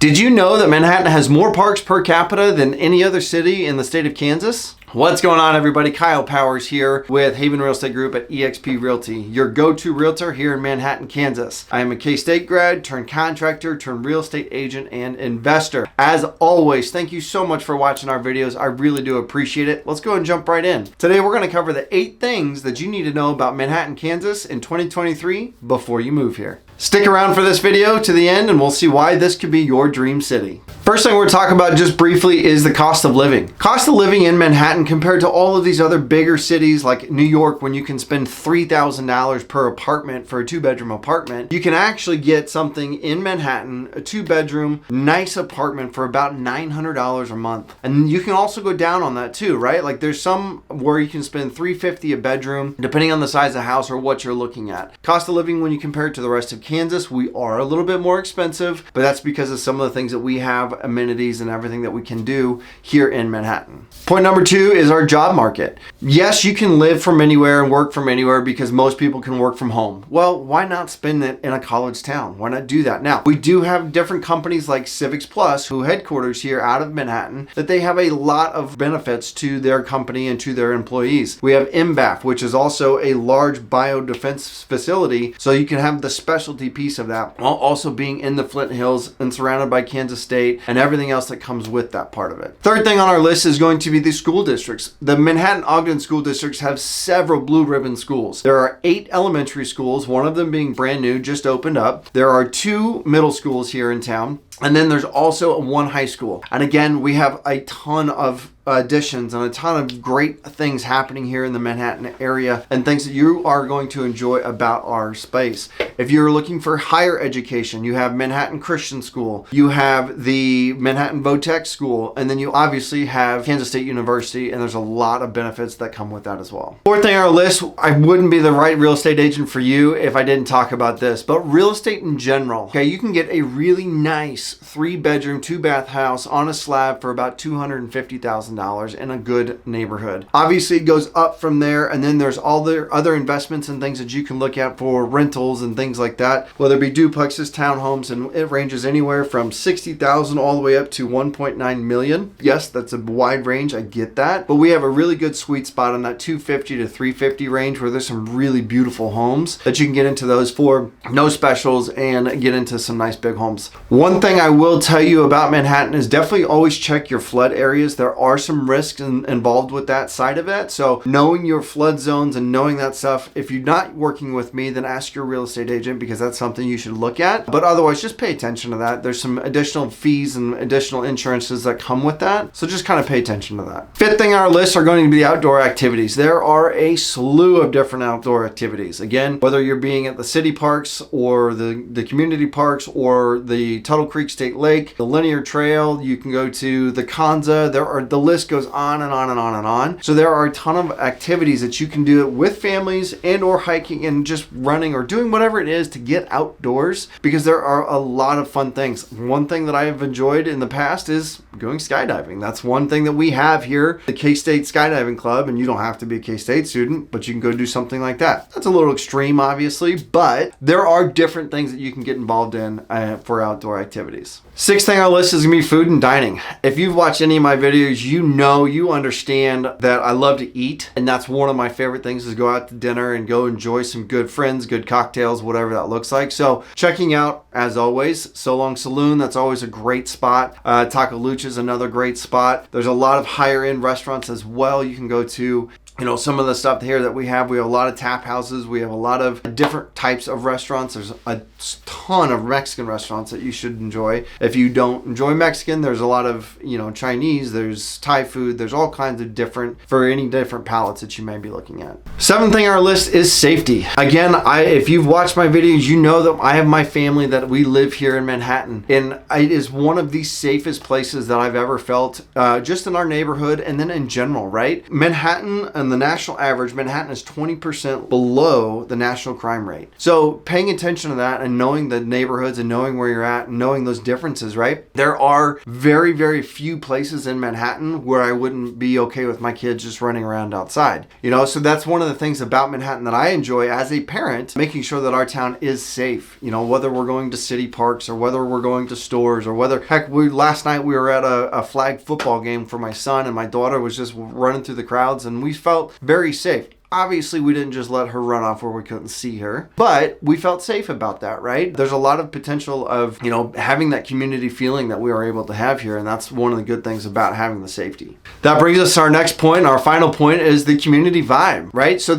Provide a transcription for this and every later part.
Did you know that Manhattan has more parks per capita than any other city in the state of Kansas? What's going on, everybody? Kyle Powers here with Haven Real Estate Group at eXp Realty, your go-to realtor here in Manhattan, Kansas. I am a K-State grad, turned contractor, turned real estate agent, and investor. As always, thank you so much for watching our videos. I really do appreciate it. Let's go and jump right in. Today, we're going to cover the 8 things that you need to know about Manhattan, Kansas in 2023 before you move here. Stick around for this video to the end and we'll see why this could be your dream city. First thing we're talking about just briefly is the cost of living. Cost of living in Manhattan compared to all of these other bigger cities like New York, when you can spend $3,000 per apartment for a 2-bedroom apartment, you can actually get something in Manhattan, a 2-bedroom, nice apartment for about $900 a month. And you can also go down on that too, right? Like there's some where you can spend $350 a bedroom, depending on the size of the house or what you're looking at. Cost of living when you compare it to the rest of Kansas, we are a little bit more expensive, but that's because of some of the things that we have, amenities and everything that we can do here in Manhattan. Point number 2 is our job market. Yes, you can live from anywhere and work from anywhere because most people can work from home. Well, why not spend it in a college town? Why not do that? Now, we do have different companies like Civics Plus, who headquarters here out of Manhattan, that they have a lot of benefits to their company and to their employees. We have MBAF, which is also a large biodefense facility, so you can have the specialty piece of that while also being in the Flint Hills and surrounded by Kansas State and everything else that comes with that part of it. Third thing on our list is going to be the school districts. The Manhattan-Ogden school districts have several blue ribbon schools. There are 8 elementary schools, one of them being brand new, just opened up. There are 2 middle schools here in town. And then there's also 1 high school. And again, we have a ton of additions and a ton of great things happening here in the Manhattan area and things that you are going to enjoy about our space. If you're looking for higher education, you have Manhattan Christian School, you have the Manhattan Votech School, and then you obviously have Kansas State University, and there's a lot of benefits that come with that as well. Fourth thing on our list, I wouldn't be the right real estate agent for you if I didn't talk about this, but real estate in general. Okay, you can get a really nice 3-bedroom, 2-bath house on a slab for about $250,000 in a good neighborhood. Obviously, it goes up from there, and then there's all the other investments and things that you can look at for rentals and things like that, whether it be duplexes, townhomes, and it ranges anywhere from $60,000 all the way up to $1.9 million. Yes, that's a wide range, I get that, but we have a really good sweet spot on that $250,000 to $350,000 range where there's some really beautiful homes that you can get into those for no specials and get into some nice big homes. One thing I will tell you about Manhattan is definitely always check your flood areas. There are some risks involved with that side of it. So knowing your flood zones and knowing that stuff, if you're not working with me, then ask your real estate agent because that's something you should look at. But otherwise, just pay attention to that. There's some additional fees and additional insurances that come with that. So just kind of pay attention to that. Fifth thing on our list are going to be the outdoor activities. There are a slew of different outdoor activities. Again, whether you're being at the city parks or the community parks or the Tuttle Creek State Lake, the linear trail, you can go to the 𝐾𝐨𝐧'𝐭. The list goes on and on and on and on. So there are a ton of activities that you can do with families and or hiking and just running or doing whatever it is to get outdoors, because there are a lot of fun things. One thing that I have enjoyed in the past is going skydiving. That's one thing that we have here, the K-State Skydiving Club, and you don't have to be a K-State student, but you can go do something like that. That's a little extreme, obviously, but there are different things that you can get involved in for outdoor activities. Sixth thing on our list is gonna be food and dining. If you've watched any of my videos, you understand that I love to eat, and that's one of my favorite things is go out to dinner and go enjoy some good friends, good cocktails, whatever that looks like. So checking out, as always, So Long Saloon, that's always a great spot. Taco Lucha is another great spot. There's a lot of higher end restaurants as well you can go to. You know, some of the stuff here that we have a lot of tap houses. We have a lot of different types of restaurants. There's a ton of Mexican restaurants that you should enjoy. If you don't enjoy Mexican, there's a lot of, Chinese, there's Thai food, there's all kinds of different, for any different palates that you may be looking at. Seventh thing on our list is safety. Again, if you've watched my videos, you know that I have my family that we live here in Manhattan, and it is one of the safest places that I've ever felt, just in our neighborhood and then in general, right? Manhattan, and the national average, Manhattan is 20% below the national crime rate. So paying attention to that and knowing the neighborhoods and knowing where you're at and knowing those differences, right? There are very, very few places in Manhattan where I wouldn't be okay with my kids just running around outside. You know, so that's one of the things about Manhattan that I enjoy as a parent, making sure that our town is safe. You know, whether we're going to city parks or whether we're going to stores or whether, heck, last night we were at a flag football game for my son, and my daughter was just running through the crowds, and we felt very safe. Obviously, we didn't just let her run off where we couldn't see her, but we felt safe about that, right? There's a lot of potential of, you know, having that community feeling that we are able to have here, and that's one of the good things about having the safety. That brings us to our next point. Our final point is the community vibe, right? So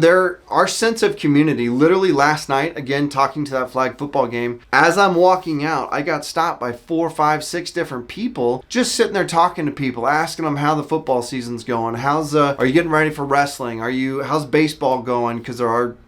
our sense of community, literally last night, again, talking to that flag football game, as I'm walking out, I got stopped by 4, 5, 6 different people, just sitting there talking to people, asking them how the football season's going. Are you getting ready for wrestling? How's baseball going? Because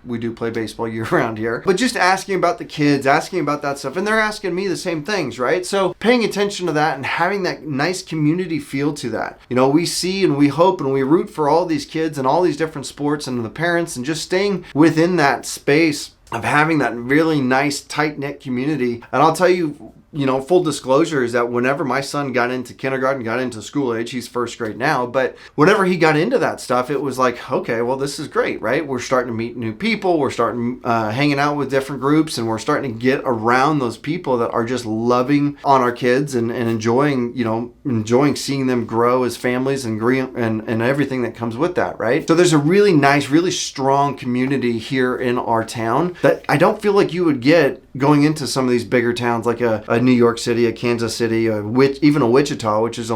we do play baseball year round here, but just asking about the kids, asking about that stuff, and they're asking me the same things, right? So paying attention to that and having that nice community feel to that. You know, we see and we hope and we root for all these kids and all these different sports and the parents, and just staying within that space of having that really nice tight-knit community. And I'll tell you, you know, full disclosure is that whenever my son got into kindergarten, got into school age, he's first grade now, but whenever he got into that stuff, it was like, okay, well, this is great, right? We're starting to meet new people. We're starting hanging out with different groups, and we're starting to get around those people that are just loving on our kids and enjoying seeing them grow as families and everything that comes with that, right? So there's a really nice, really strong community here in our town that I don't feel like you would get going into some of these bigger towns like a New York City, a Kansas City, even a Wichita, which is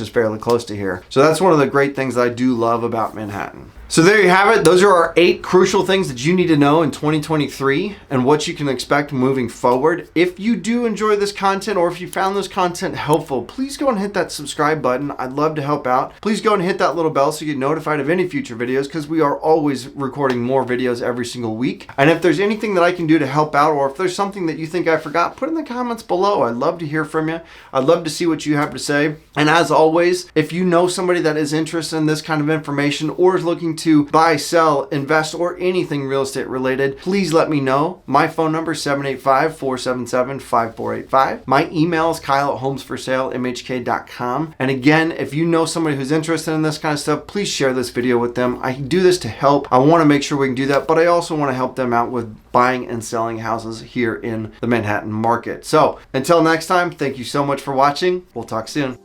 fairly close to here. So that's one of the great things that I do love about Manhattan. So there you have it. Those are our 8 crucial things that you need to know in 2023 and what you can expect moving forward. If you do enjoy this content, or if you found this content helpful, please go and hit that subscribe button. I'd love to help out. Please go and hit that little bell so you get notified of any future videos, because we are always recording more videos every single week. And if there's anything that I can do to help out, or if there's something that you think I forgot, put in the comments below. I'd love to hear from you. I'd love to see what you have to say. And as always, if you know somebody that is interested in this kind of information or is looking to buy, sell, invest, or anything real estate related, please let me know. My phone number is 785-477-5485. My email is Kyle@homesforsalemhk.com. And again, if you know somebody who's interested in this kind of stuff, please share this video with them. I do this to help. I want to make sure we can do that, but I also want to help them out with buying and selling houses here in the Manhattan market. So until next time, thank you so much for watching. We'll talk soon.